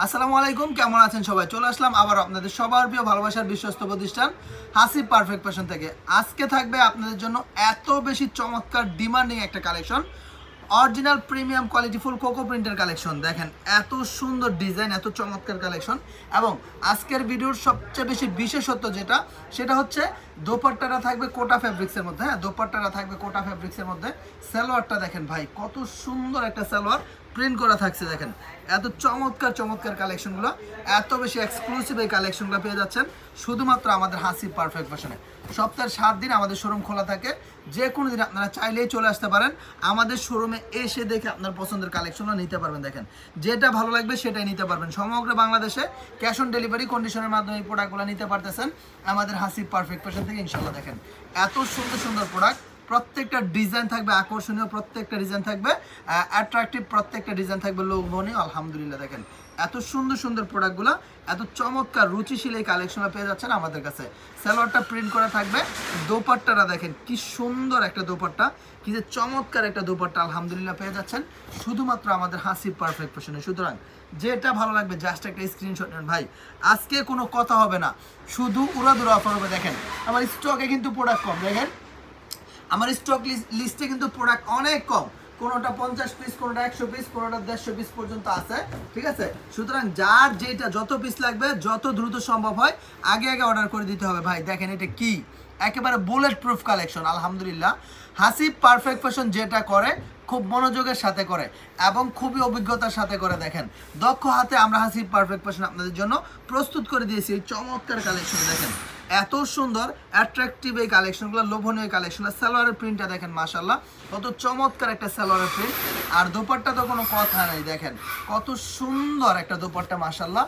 আসসালামু আলাইকুম, কেমন আছেন সবাই? চলে আসলাম আবার আপনাদের সবার প্রিয় ভালোবাসার বিশ্বস্ত প্রতিষ্ঠান হাসিব পারফেক্ট ফ্যাশন থেকে। আজকে থাকবে আপনাদের জন্য এত বেশি চমৎকার ডিমান্ডিং একটা collection, original premium quality full cocoa প্রিন্টের কালেকশন। দেখেন এত সুন্দর ডিজাইন, এত চমৎকার কালেকশন। এবং আজকের ভিডিওর সবচেয়ে বেশি বিশেষত্ব সেটা হচ্ছে দোপাট্টাটা থাকবে কোটা ফ্যাব্রিক্সের মধ্যে। হ্যাঁ, দোপাট্টাটা থাকবে কোটা ফ্যাব্রিক্সের মধ্যে। সালোয়ারটা দেখেন ভাই, কত সুন্দর একটা সালোয়ার প্রিন্ট করা থাকছে। দেখেন এত চমৎকার চমৎকার কালেকশনগুলো, এত বেশি এক্সক্লুসিভ এই কালেকশনগুলো পেয়ে যাচ্ছেন শুধুমাত্র আমাদের হাসিব পারফেক্ট ফ্যাশনে। সপ্তাহের 7 দিন আমাদের শোরুম খোলা থাকে। যে কোনো দিন আপনারা চাইলেই চলে আসতে পারেন আমাদের শোরুমে, এসে দেখে আপনার পছন্দের কালেকশনগুলো নিতে পারবেন। দেখেন যেটা ভালো লাগবে সেটাই নিতে পারবেন। সমগ্র বাংলাদেশে ক্যাশ অন ডেলিভারি কন্ডিশনের মাধ্যমে এই প্রোডাক্টগুলো নিতে পারতেছেন আমাদের হাসিব পারফেক্ট ফ্যাশন থেকে ইনশাল্লাহ। দেখেন এত সুন্দর সুন্দর প্রোডাক্ট, প্রত্যেকটা ডিজাইন থাকবে আকর্ষণীয়, প্রত্যেকটা ডিজাইন থাকবে অ্যাট্রাকটিভ, প্রত্যেকটা ডিজাইন থাকবে লোভনীয়। আলহামদুলিল্লাহ দেখেন এত সুন্দর সুন্দর প্রোডাক্টগুলো, এত চমৎকার রুচিশীল এই কালেকশনটা পেয়ে যাচ্ছেন আমাদের কাছে। সালোয়ারটা প্রিন্ট করা থাকবে, দোপাট্টাটা দেখেন কি সুন্দর একটা দোপাট্টা, কি যে চমৎকার একটা দোপাট্টা আলহামদুলিল্লাহ পেয়ে যাচ্ছেন শুধুমাত্র আমাদের হাসিব পারফেক্ট ফ্যাশনে। সুতরাং যেটা ভালো লাগবে জাস্ট একটা স্ক্রিনশট নেন ভাই। আজকে কোনো কথা হবে না, শুধু উড়াদুরা অফার হবে। দেখেন আমার স্টকে কিন্তু প্রোডাক্ট কম, দেখেন আমার স্টক লিস্টে কিন্তু প্রোডাক্ট অনেক কম। কোনোটা 50 পিস, কোনোটা 100 পিস, কোনোটা 150 পিস পর্যন্ত আছে, ঠিক আছে? সুতরাং যার যেটা যত পিস লাগবে যত দ্রুত সম্ভব হয় আগে আগে অর্ডার করে দিতে হবে ভাই। দেখেন এটা কি, একেবারে বুলেট প্রুফ কালেকশন আলহামদুলিল্লাহ। হাসিব পারফেক্ট ফ্যাশন যেটা করে খুব মনোযোগের সাথে করে এবং খুবই অভিজ্ঞতার সাথে করে। দেখেন দক্ষ হাতে আমরা হাসিব পারফেক্ট ফ্যাশন আপনাদের জন্য প্রস্তুত করে দিয়েছি এই চমৎকার কালেকশন। দেখেন এত সুন্দর অ্যাট্রাকটিভ এই কালেকশনগুলো, লোভনীয় কালেকশনগুলো। সালোয়ারের প্রিন্টটা দেখেন মাশাআল্লাহ, কত চমৎকার একটা সালোয়ারের প্রিন্ট। আর দোপাট্টা তো কোনো কথা নেই, দেখেন কত সুন্দর একটা দোপাট্টা মাশাআল্লাহ।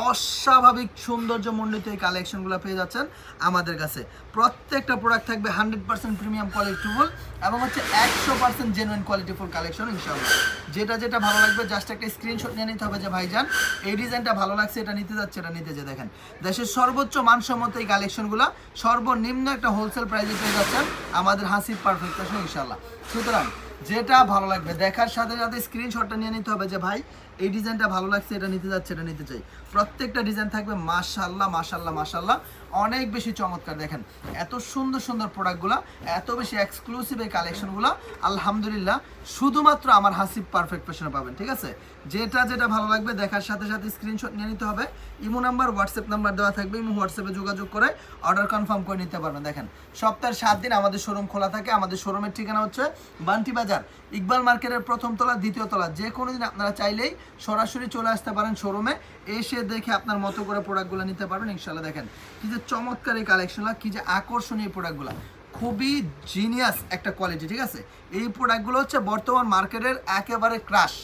অস্বাভাবিক সৌন্দর্যমণ্ডিত এই কালেকশনগুলো পেয়ে যাচ্ছেন আমাদের কাছে। প্রত্যেকটা প্রোডাক্ট থাকবে 100% প্রিমিয়াম কোয়ালিটিফুল এবং হচ্ছে 100% জেনুইন কোয়ালিটিফুল কালেকশন ইনশাআল্লাহ। যেটা যেটা ভালো লাগবে জাস্ট একটা স্ক্রিনশট নিয়ে নিতে হবে যে ভাইজান এই ডিজাইনটা ভালো লাগছে, এটা নিতে যাচ্ছে, এটা নিতে যে। দেখেন দেশের সর্বোচ্চ মানসম্মত এই কালেকশনগুলো সর্বনিম্ন একটা হোলসেল প্রাইসে পেয়ে যাচ্ছেন আমাদের হাসিব পারফেক্ট ফ্যাশন ইনশাআল্লাহ। সুতরাং যেটা ভালো লাগবে দেখার সাথে সাথে স্ক্রিনশটটা নিয়ে নিতে হবে যে ভাই এই ডিজাইনটা ভালো লাগছে, এটা নিতে যাচ্ছে, এটা নিতে চাই। প্রত্যেকটা ডিজাইন থাকবে মাশাআল্লাহ মাশাআল্লাহ মাশাআল্লাহ, অনেক বেশি চমৎকার। দেখেন এত সুন্দর সুন্দর প্রোডাক্টগুলো, এত বেশি এক্সক্লুসিভ এই কালেকশনগুলো আলহামদুলিল্লাহ শুধুমাত্র আমার হাসিব পারফেক্ট ফ্যাশনে পাবেন, ঠিক আছে? যেটা যেটা ভালো লাগবে দেখার সাথে সাথে স্ক্রিনশট নিয়ে নিতে হবে। ইমো নাম্বার, হোয়াটসঅ্যাপ নাম্বার দেওয়া থাকবে, ইমো হোয়াটসঅ্যাপে যোগাযোগ করে অর্ডার কনফার্ম করে নিতে পারবেন। দেখেন সপ্তাহের 7 দিন আমাদের শোরুম খোলা থাকে। আমাদের শোরুমের ঠিকানা হচ্ছে বান্টি বাজার, ইকবাল মার্কেটের প্রথম তলা, দ্বিতীয় তলা। যে কোনো দিন আপনারা চাইলেই সরাসরি চলে আসতে পারেন শোরুমে, এসে দেখে আপনার মতো করে প্রোডাক্টগুলো নিতে পারবেন ইনশাআল্লাহ। দেখেন কি যে চমৎকার এই কালেকশনগুলো, কি যে আকর্ষণীয় প্রোডাক্টগুলো, খুবই জিনিয়াস একটা কোয়ালিটি, ঠিক আছে? এই প্রোডাক্টগুলো হচ্ছে বর্তমান মার্কেটের একেবারে ক্রাশ,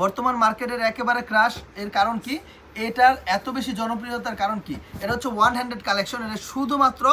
বর্তমান মার্কেটের একেবারে ক্রাশ। এর কারণ কি, এটার এত বেশি জনপ্রিয়তার কারণ কি, এটা হচ্ছে 100 কালেকশন। এটা শুধুমাত্র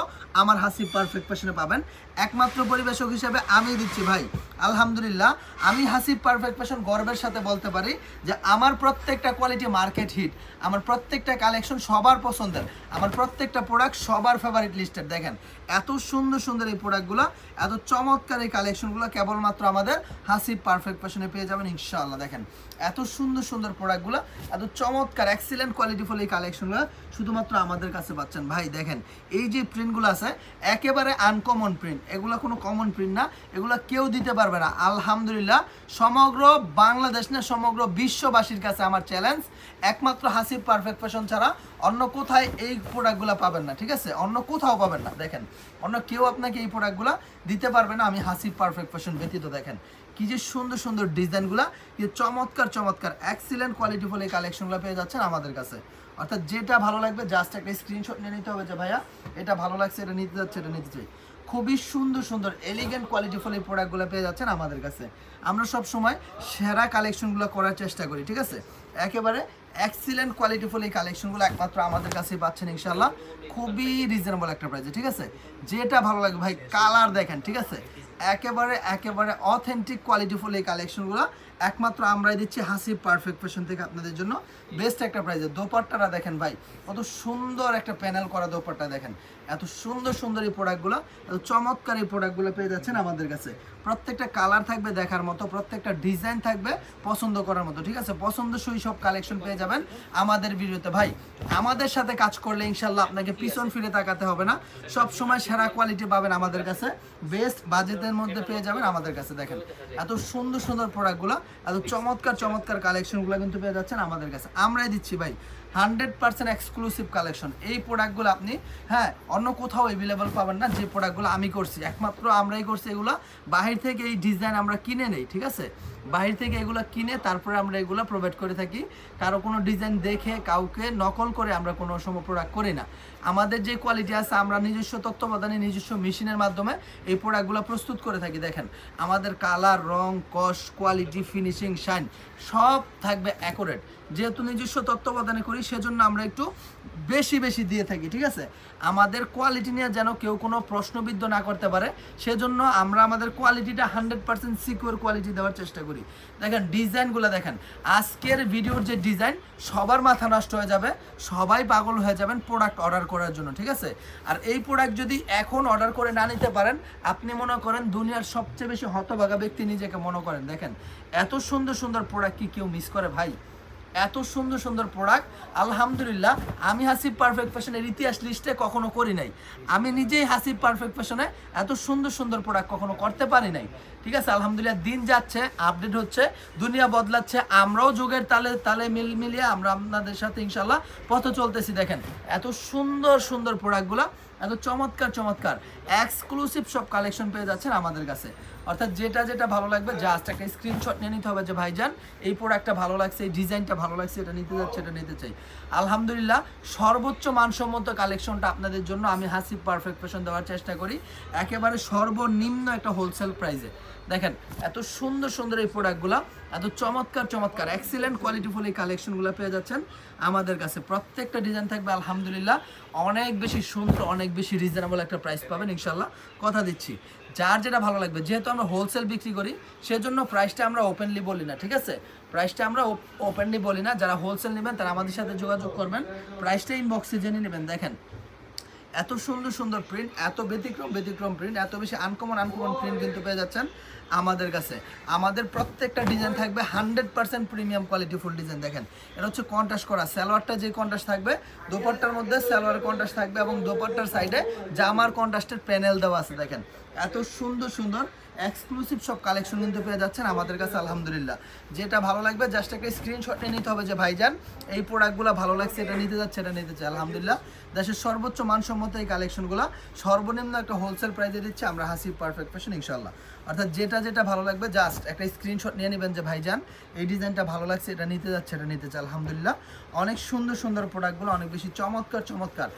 আমার হাসিব পারফেক্ট ফ্যাশনে পাবেন। একমাত্র পরিবেশক হিসেবে আমি দিচ্ছি ভাই আলহামদুলিল্লাহ। আমি হাসিব পারফেক্ট ফ্যাশন গর্বের সাথে বলতে পারি যে আমার প্রত্যেকটা কোয়ালিটি মার্কেট হিট, আমার প্রত্যেকটা কালেকশন সবার পছন্দের, আমার প্রত্যেকটা প্রোডাক্ট সবার ফেভারিট লিস্টের। দেখেন এত সুন্দর সুন্দর এই প্রোডাক্টগুলো, এত চমৎকার এই কালেকশনগুলো কেবলমাত্র আমাদের হাসিব পারফেক্ট ফ্যাশনে পেয়ে যাবেন ইনশাআল্লাহ। দেখেন এত সুন্দর সুন্দর প্রোডাক্টগুলো, এত চমৎকার এক্সিলেন্ট কোয়ালিটিফুল এই কালেকশনগুলো শুধুমাত্র আমাদের কাছে পাচ্ছেন ভাই। দেখেন এই যে প্রিন্টগুলো আছে একেবারে আনকমন প্রিন্ট, এগুলো কোনো কমন প্রিন্ট না, এগুলো কেউ দিতে পারবে না আলহামদুলিল্লাহ। সমগ্র বাংলাদেশ না সমগ্র বিশ্ববাসীর কাছে আমার চ্যালেঞ্জ, একমাত্র হাসিব পারফেক্ট ফ্যাশন ছাড়া অন্য কোথায় এই প্রোডাক্টগুলো পাবেন না, ঠিক আছে? অন্য কোথাও পাবেন না। দেখেন অন্য কেউ আপনাকে এই প্রোডাক্টগুলো দিতে পারবে না আমি হাসিব পারফেক্ট ফ্যাশন ব্যতীত। দেখেন কি যে সুন্দর সুন্দর ডিজাইনগুলো, কি চমৎকার চমৎকার এক্সিলেন্ট কোয়ালিটিফুল এই কালেকশনগুলো পেয়ে যাচ্ছেন আমাদের কাছে। অর্থাৎ যেটা ভালো লাগবে জাস্ট একটা স্ক্রিনশট নিয়ে নিতে হবে যে ভাইয়া এটা ভালো লাগছে, এটা নিতে যাচ্ছে, এটা নিতে চাই। খুবই সুন্দর সুন্দর এলিগেন্ট কোয়ালিটিফুল এই প্রোডাক্টগুলো পেয়ে যাচ্ছেন আমাদের কাছে। আমরা সব সময় সেরা কালেকশনগুলো করার চেষ্টা করি, ঠিক আছে? একেবারে এক্সিলেন্ট কোয়ালিটিফুল এই কালেকশনগুলো একমাত্র আমাদের কাছেই পাচ্ছেন ইনশাআল্লাহ, খুবই রিজনেবল একটা প্রাইসে, ঠিক আছে? যেটা ভালো লাগবে ভাই, কালার দেখেন, ঠিক আছে? একেবারে একেবারে অথেন্টিক কোয়ালিটিফুল এই কালেকশনগুলো একমাত্র আমরাই দিচ্ছি হাসিব পারফেক্ট ফ্যাশন থেকে আপনাদের জন্য বেস্ট একটা প্রাইসে। দোপাট্টাটা দেখেন ভাই, কত সুন্দর একটা প্যানেল করা দোপাট্টা দেখেন, এত সুন্দর সুন্দর এই প্রোডাক্টগুলো, এত চমৎকার এই প্রোডাক্টগুলো পেয়ে যাচ্ছেন আমাদের কাছে। প্রত্যেকটা কালার থাকবে দেখার মতো, প্রত্যেকটা ডিজাইন থাকবে পছন্দ করার মতো, ঠিক আছে? পছন্দসই সব কালেকশন পেয়ে যাবেন আমাদের ভিডিওতে। ভাই আমাদের সাথে কাজ করলে ইনশাল্লাহ আপনাকে পিছন ফিরে তাকাতে হবে না, সব সময় সেরা কোয়ালিটি পাবেন আমাদের কাছে, বেস্ট বাজেটের মধ্যে পেয়ে যাবেন আমাদের কাছে। দেখেন এত সুন্দর সুন্দর প্রোডাক্টগুলো, এত চমৎকার চমৎকার কালেকশনগুলো কিন্তু পেয়ে যাচ্ছেন আমাদের কাছে। আমরাই দিচ্ছি ভাই 100% এক্সক্লুসিভ কালেকশন। এই প্রোডাক্টগুলো আপনি অন্য কোথাও অ্যাভেলেবল পাবেন না, যে প্রোডাক্টগুলো আমি করছি একমাত্র আমরাই করছি। এগুলো বাহির থেকে এই ডিজাইন আমরা কিনে নেই, ঠিক আছে? বাহির থেকে এগুলো কিনে তারপরে আমরা এগুলো প্রোভাইড করে থাকি। কারো কোনো ডিজাইন দেখে কাউকে নকল করে আমরা কোনো সময় প্রোডাক্ট করি না। আমাদের যে কোয়ালিটি আছে আমরা নিজস্ব তত্ত্বাবধানে নিজস্ব মেশিনের মাধ্যমে এই প্রোডাক্টগুলো প্রস্তুত করে থাকি। দেখেন আমাদের কালার, রং, কস, কোয়ালিটি, ফিনিশিং, শাইন সব থাকবে অ্যাকুরেট। যেহেতু নিজস্ব তত্ত্বাবধানে করি সেজন্য আমরা একটু বেশি বেশি দিয়ে থাকি, ঠিক আছে? আমাদের কোয়ালিটি নিয়ে যেন কেউ কোনো প্রশ্নবিদ্ধ না করতে পারে, সেজন্য আমরা আমাদের কোয়ালিটিটা 100% সিকিউর কোয়ালিটি দেওয়ার চেষ্টা করি। দেখেন ডিজাইনগুলো দেখেন, আজকের ভিডিওর যে ডিজাইন সবার মাথা নষ্ট হয়ে যাবে, সবাই পাগল হয়ে যাবেন প্রোডাক্ট অর্ডার করার জন্য, ঠিক আছে? আর এই প্রোডাক্ট যদি এখন অর্ডার করে না নিতে পারেন, আপনি মনে করেন দুনিয়ার সবচেয়ে বেশি হতভাগা ব্যক্তি নিজেকে মনে করেন। দেখেন এত সুন্দর সুন্দর প্রোডাক্ট কি কেউ মিস করে ভাই? এত সুন্দর সুন্দর প্রোডাক্ট আলহামদুলিল্লাহ আমি হাসিব পারফেক্ট ফ্যাশনের ইতিহাস লিস্টে কখনো করি নাই। আমি নিজেই হাসিব পারফেক্ট ফ্যাশনে এত সুন্দর সুন্দর প্রোডাক্ট কখনো করতে পারি নাই, ঠিক আছে? আলহামদুলিল্লাহ দিন যাচ্ছে, আপডেট হচ্ছে, দুনিয়া বদলাচ্ছে, আমরাও যুগের তালে তালে মিলিয়ে আমরা আপনাদের সাথে ইনশাল্লাহ পথে চলতেছি। দেখেন এত সুন্দর সুন্দর প্রোডাক্টগুলো, এত চমৎকার চমৎকার এক্সক্লুসিভ সব কালেকশন পেয়ে যাচ্ছেন আমাদের কাছে। অর্থাৎ যেটা যেটা ভালো লাগবে জাস্ট একটা স্ক্রিনশট নিয়ে নিতে হবে যে ভাইজান এই প্রোডাক্টটা ভালো লাগছে, এই ডিজাইনটা ভালো লাগছে, এটা নিতে যাচ্ছে, এটা নিতে চাই। আলহামদুলিল্লাহ সর্বোচ্চ মানসম্মত কালেকশনটা আপনাদের জন্য আমি হাসিব পারফেক্ট ফ্যাশন দেওয়ার চেষ্টা করি একেবারে সর্বনিম্ন একটা হোলসেল প্রাইসে। দেখেন এত সুন্দর সুন্দর এই প্রোডাক্টগুলো, এত চমৎকার চমৎকার এক্সিলেন্ট কোয়ালিটিফুল এই কালেকশনগুলো পেয়ে যাচ্ছেন আমাদের কাছে। প্রত্যেকটা ডিজাইন থাকবে আলহামদুলিল্লাহ অনেক বেশি সুন্দর, অনেক বেশি রিজনেবল একটা প্রাইস পাবেন ইনশাল্লাহ, কথা দিচ্ছি। যার যেটা ভালো লাগবে, যেহেতু আমরা হোলসেল বিক্রি করি সেজন্য প্রাইসটা আমরা ওপেনলি বলি না, ঠিক আছে? প্রাইসটা আমরা ওপেনলি বলি না। যারা হোলসেল নেবেন তারা আমাদের সাথে যোগাযোগ করবেন, প্রাইসটা ইনবক্সে জেনে নেবেন। দেখেন এত সুন্দর সুন্দর প্রিন্ট, এত ব্যতিক্রম ব্যতিক্রম প্রিন্ট, এত বেশি আনকমন প্রিন্ট কিন্তু পেয়ে যাচ্ছেন আমাদের কাছে। আমাদের প্রত্যেকটা ডিজাইন থাকবে 100% প্রিমিয়াম কোয়ালিটি ফুল ডিজাইন। দেখেন এটা হচ্ছে কন্ট্রাস্ট করা, সালোয়ারটা যে কন্ট্রাস্ট থাকবে দোপাট্টার মধ্যে সালোয়ার কন্ট্রাস্ট থাকবে এবং দোপাট্টার সাইডে জামার কন্ট্রাস্টের প্যানেল দেওয়া আছে। দেখেন এত সুন্দর সুন্দর এক্সক্লুসিভ সব কালেকশন কিন্তু পেয়ে যাচ্ছেন আমাদের কাছে আলহামদুলিল্লাহ। যেটা ভালো লাগবে জাস্ট একটা স্ক্রিনশট নিয়ে নিতে হবে যে ভাইজান এই প্রোডাক্টগুলো ভালো লাগছে, এটা নিতে যাচ্ছে, এটা নিতে চাই। আলহামদুলিল্লাহ দেশের সর্বোচ্চ মানসম্মত এই কালেকশনগুলো সর্বনিম্ন একটা হোলসেল প্রাইসে দিচ্ছে আমরা হাসিব পারফেক্ট ফ্যাশন ইনশাল্লাহ। অর্থাৎ যেটা যেটা ভালো লাগবে জাস্ট একটা স্ক্রিনশট নিয়ে নেবেন যে ভাইজান এই ডিজাইনটা ভালো লাগছে, এটা নিতে যাচ্ছে, এটা নিতে চাই। আলহামদুলিল্লাহ অনেক সুন্দর সুন্দর প্রোডাক্টগুলো, অনেক বেশি চমৎকার চমৎকার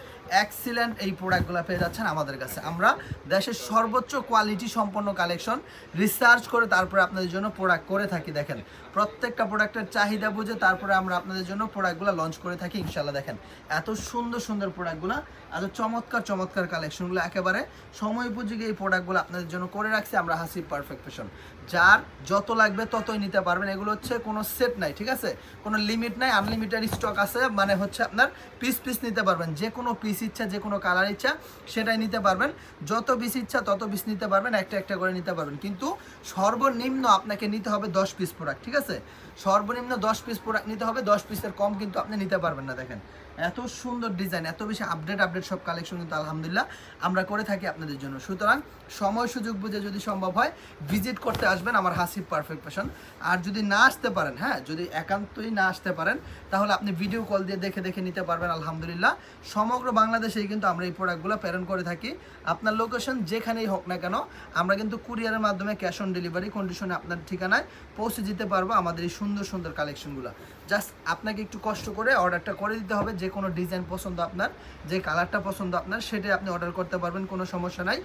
এক্সিলেন্ট এই প্রোডাক্টগুলো পেয়ে যাচ্ছেন আমাদের কাছে। আমরা দেশের সর্বোচ্চ কোয়ালিটি সম্পন্ন কালেকশন রিসার্চ করে তারপরে আপনাদের জন্য প্রোডাক্ট করে থাকি। দেখেন প্রত্যেকটা প্রোডাক্টের চাহিদা বুঝে তারপরে আমরা আপনাদের জন্য প্রোডাক্টগুলো লঞ্চ করে থাকি ইনশাল্লাহ। দেখেন এত সুন্দর সুন্দর প্রোডাক্টগুলো, এত চমৎকার চমৎকার কালেকশনগুলো, একেবারে সময় উপযোগী এই প্রোডাক্টগুলো আপনাদের জন্য করে রাখছি আমরা হাসিব পারফেক্ট ফ্যাশন। যার যত লাগবে ততই নিতে পারবেন, এগুলো হচ্ছে কোনো সেট নাই, ঠিক আছে? কোনো লিমিট নাই, আনলিমিটেড স্টক আছে। মানে হচ্ছে আপনার পিস পিস নিতে পারবেন, যে কোনো পিস ইচ্ছা, যে কোনো কালার ইচ্ছা সেটাই নিতে পারবেন, যত পিস ইচ্ছা তত পিস নিতে পারবেন, একটা একটা করে নিতে পারবেন। কিন্তু সর্বনিম্ন আপনাকে নিতে হবে 10 পিস প্রোডাক্ট, ঠিক আছে? সর্বনিম্ন 10 পিস প্রোডাক্ট নিতে হবে, 10 পিসের কম কিন্তু আপনি নিতে পারবেন না। দেখেন এত সুন্দর ডিজাইন, এত বেশি আপডেট সব কালেকশন কিন্তু আলহামদুলিল্লাহ আমরা করে থাকি আপনাদের জন্য। সুতরাং সময় সুযোগ বুঝে যদি সম্ভব হয় ভিজিট করতে আসবেন আমার হাসিব পারফেক্ট ফ্যাশন। আর যদি না আসতে পারেন, যদি একান্তই না আসতে পারেন তাহলে আপনি ভিডিও কল দিয়ে দেখে দেখে নিতে পারবেন। আলহামদুলিল্লাহ সমগ্র বাংলাদেশেই কিন্তু আমরা এই প্রোডাক্টগুলো প্রেরণ করে থাকি। আপনার লোকেশন যেখানেই হোক না কেন আমরা কিন্তু কুরিয়ারের মাধ্যমে ক্যাশ অন ডেলিভারি কন্ডিশনে আপনার ঠিকানায় পৌঁছে দিতে পারবো আমাদের এই সুন্দর সুন্দর কালেকশনগুলো। জাস্ট আপনাকে একটু কষ্ট করে অর্ডারটা করে দিতে হবে। যে কোনো ডিজাইন পছন্দ আপনার, যে কালারটা পছন্দ আপনার সেটাই আপনি অর্ডার করতে পারবেন, কোনো সমস্যা নাই।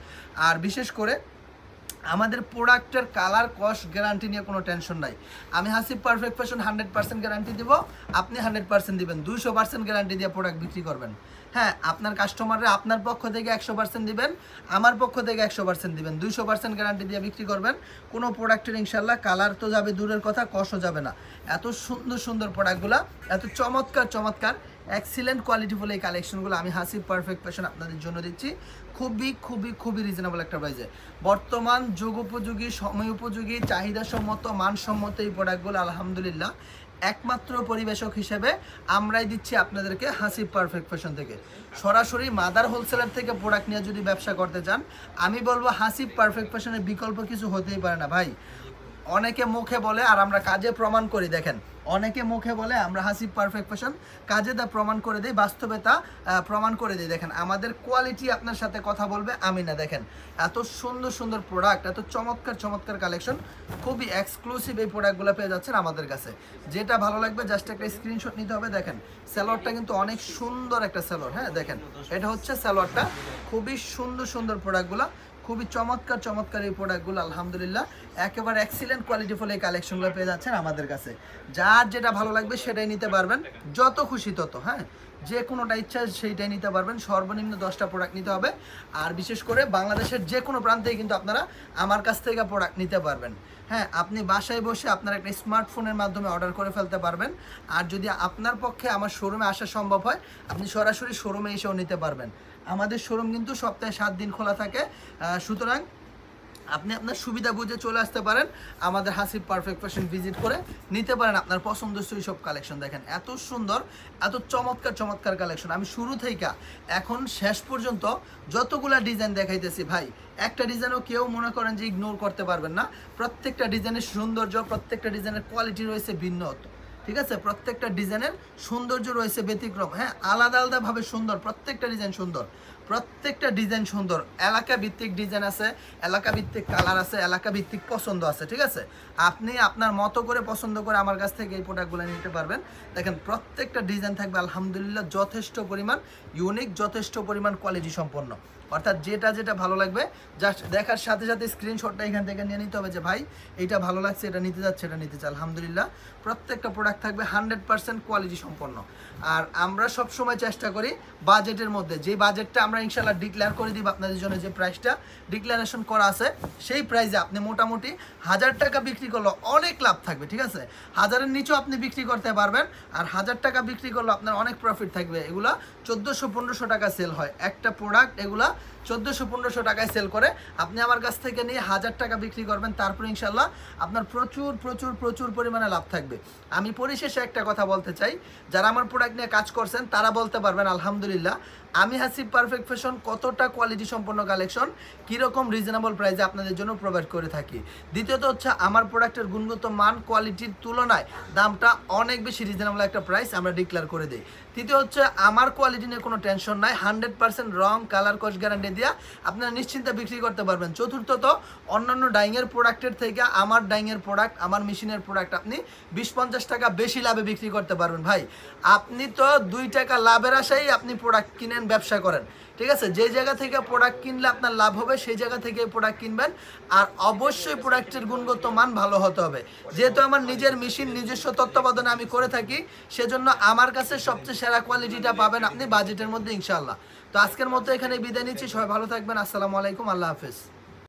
আর বিশেষ করে আমাদের প্রোডাক্টের কালার কস্ট গ্যারান্টি নিয়ে কোনো টেনশন নাই। আমি হাসিব পারফেক্ট ফ্যাশন 100% গ্যারান্টি দিব, আপনি 100% দিবেন, 200% গ্যারান্টি দিয়ে প্রোডাক্ট বিক্রি করবেন। হ্যাঁ, আপনার কাস্টমাররা আপনার পক্ষ থেকে 100% দিবেন, আমার পক্ষ থেকে 100% দিবেন, 200% গ্যারান্টি দিয়ে বিক্রি করবেন। কোনো প্রোডাক্টের ইনশাল্লাহ কালার তো যাবে দূরের কথা, কস্টও যাবে না। এত সুন্দর সুন্দর প্রোডাক্টগুলো, এত চমৎকার চমৎকার এক্সিলেন্ট কোয়ালিটিফুল এই কালেকশনগুলো আমি হাসিব পারফেক্ট ফ্যাশন আপনাদের জন্য দিচ্ছি খুবই খুবই খুবই রিজনেবল একটা প্রাইসে। বর্তমান যুগ উপযোগী, সময় উপযোগী, চাহিদাসম্মত, মানসম্মত এই প্রোডাক্টগুলো আলহামদুলিল্লাহ একমাত্র পরিবেশক হিসেবে আমরাই দিচ্ছি আপনাদেরকে হাসিব পারফেক্ট ফ্যাশন থেকে। সরাসরি মাদার হোলসেলার থেকে প্রোডাক্ট নিয়ে যদি ব্যবসা করতে চান, আমি বলবো হাসিব পারফেক্ট ফ্যাশনের বিকল্প কিছু হতেই পারে না ভাই। অনেকে মুখে বলে আর আমরা কাজে প্রমাণ করি, দেখেন অনেকে মুখে বলে আমরা হাসিব পারফেক্ট ফ্যাশন, কাজে তা প্রমাণ করে দিই, বাস্তবে তা প্রমাণ করে দিই। দেখেন আমাদের কোয়ালিটি আপনার সাথে কথা বলবে, আমি না। দেখেন এত সুন্দর সুন্দর প্রোডাক্ট, এত চমৎকার চমৎকার কালেকশন, খুবই এক্সক্লুসিভ এই প্রোডাক্টগুলো পেয়ে যাচ্ছেন আমাদের কাছে। যেটা ভালো লাগবে জাস্ট একটা স্ক্রিনশট নিতে হবে। দেখেন সালোয়ারটা কিন্তু অনেক সুন্দর একটা সালোয়ার। হ্যাঁ দেখেন এটা হচ্ছে সালোয়ারটা, খুবই সুন্দর সুন্দর প্রোডাক্টগুলো, খুবই চমৎকার চমৎকার এই প্রোডাক্টগুলো আলহামদুলিল্লাহ একেবারে এক্সিলেন্ট কোয়ালিটিফুল এই কালেকশনগুলো পেয়ে যাচ্ছেন আমাদের কাছে। যার যেটা ভালো লাগবে সেটাই নিতে পারবেন, যত খুশি তত। হ্যাঁ, যে কোনোটা ইচ্ছা সেইটাই নিতে পারবেন। সর্বনিম্ন 10টা প্রোডাক্ট নিতে হবে। আর বিশেষ করে বাংলাদেশের যে কোনো প্রান্তেই কিন্তু আপনারা আমার কাছ থেকে প্রোডাক্ট নিতে পারবেন। হ্যাঁ, আপনি বাসায় বসে আপনার একটা স্মার্টফোনের মাধ্যমে অর্ডার করে ফেলতে পারবেন। আর যদি আপনার পক্ষে আমার শোরুমে আসা সম্ভব হয়, আপনি সরাসরি শোরুমে এসেও নিতে পারবেন। আমাদের শোরুম কিন্তু সপ্তাহে 7 দিন খোলা থাকে, সুতরাং আপনি আপনার সুবিধা বুঝে চলে আসতে পারেন, আমাদের হাসিব পারফেক্ট ফ্যাশন ভিজিট করে নিতে পারেন আপনার পছন্দসই সব কালেকশন। দেখেন এত সুন্দর, এত চমৎকার চমৎকার কালেকশন। আমি শুরু থেকে এখন শেষ পর্যন্ত যতগুলা ডিজাইন দেখাইতেছি ভাই, একটা ডিজাইনও কেউ মনে করেন যে ইগনোর করতে পারবেন না। প্রত্যেকটা ডিজাইনের সৌন্দর্য, প্রত্যেকটা ডিজাইনের কোয়ালিটি রয়েছে ভিন্ন, ঠিক আছে? প্রত্যেকটা ডিজাইনের সৌন্দর্য রয়েছে ব্যতিক্রম। হ্যাঁ, আলাদা আলাদাভাবে সুন্দর, প্রত্যেকটা ডিজাইন সুন্দর, প্রত্যেকটা ডিজাইন সুন্দর। এলাকা ভিত্তিক ডিজাইন আছে, এলাকা ভিত্তিক কালার আছে, এলাকা ভিত্তিক পছন্দ আছে, ঠিক আছে? আপনি আপনার মতো করে পছন্দ করে আমার কাছ থেকে এই প্রোডাক্টগুলো নিতে পারবেন। দেখেন প্রত্যেকটা ডিজাইন থাকবে আলহামদুলিল্লাহ যথেষ্ট পরিমাণ ইউনিক, যথেষ্ট পরিমাণ কোয়ালিটি সম্পন্ন। অর্থাৎ যেটা যেটা ভালো লাগবে জাস্ট দেখার সাথে সাথে স্ক্রিনশটটা এখান থেকে নিয়ে নিতে হবে যে ভাই এইটা ভালো লাগছে, এটা নিতে যাচ্ছে, এটা নিতে চাই। আলহামদুলিল্লাহ প্রত্যেকটা প্রোডাক্ট থাকবে 100% কোয়ালিটি সম্পন্ন। আর আমরা সবসময় চেষ্টা করি বাজেটের মধ্যে, যে বাজেটটা আমরা ইনশাল্লাহ ডিক্লেয়ার করে দিব আপনাদের জন্য, যে প্রাইসটা ডিক্লারেশন করা আছে সেই প্রাইসে আপনি মোটামুটি 1000 টাকা বিক্রি করলে অনেক লাভ থাকবে, ঠিক আছে? 1000-এর নিচেও আপনি বিক্রি করতে পারবেন, আর 1000 টাকা বিক্রি করলে আপনার অনেক প্রফিট থাকবে। এগুলা 1400-1500 টাকা সেল হয় একটা প্রোডাক্ট, এগুলা 1400-1500 টাকায় সেল করে। আপনি আমার কাছ থেকে নিয়ে 1000 টাকা বিক্রি করবেন, তারপর ইনশাল্লাহ আপনার প্রচুর প্রচুর প্রচুর পরিমাণে লাভ থাকবে। আমি পরিশেষে একটা কথা বলতে চাই, যারা আমার প্রোডাক্ট নিয়ে কাজ করছেন তারা বলতে পারবেন আলহামদুলিল্লাহ আমি হাসিব পারফেক্ট ফ্যাশন কতটা কোয়ালিটি সম্পন্ন কালেকশন, কীরকম রিজনেবল প্রাইসে আপনাদের জন্য প্রোভাইড করে থাকি। দ্বিতীয়ত হচ্ছে আমার প্রোডাক্টের গুণগত মান কোয়ালিটির তুলনায় দামটা অনেক বেশি রিজনেবল একটা প্রাইস আমরা ডিক্লেয়ার করে দিই। তৃতীয় হচ্ছে আমার কোয়ালিটি নিয়ে কোনো টেনশন নাই, 100% রং কালার কস্ট গ্যারান্টি দিয়ে আপনারা নিশ্চিন্তে বিক্রি করতে পারবেন। চতুর্থত অন্যান্য ডাইংয়ের প্রোডাক্টের থেকে আমার ডাইংয়ের প্রোডাক্ট, আমার মেশিনের প্রোডাক্ট আপনি 20-50 টাকা বেশি লাভে বিক্রি করতে পারবেন। ভাই আপনি তো 2 টাকা লাভের আশাই আপনি প্রোডাক্ট কিনেন, ব্যবসা করেন, ঠিক আছে? যে জায়গা থেকে প্রোডাক্ট কিনলে আপনার লাভ হবে সেই জায়গা থেকে প্রোডাক্ট কিনবেন। আর অবশ্যই প্রোডাক্টের গুণগত মান ভালো হতে হবে। যেহেতু আমার নিজের মেশিন, নিজস্ব তত্ত্বাবধানে আমি করে থাকি, সেজন্য আমার কাছে সবচেয়ে সেরা কোয়ালিটিটা পাবেন আপনি বাজেটের মধ্যে ইনশাআল্লাহ। তো আজকের মতো এখানে বিদায় নিচ্ছি, সবাই ভালো থাকবেন। আসসালামু আলাইকুম, আল্লাহ হাফেজ।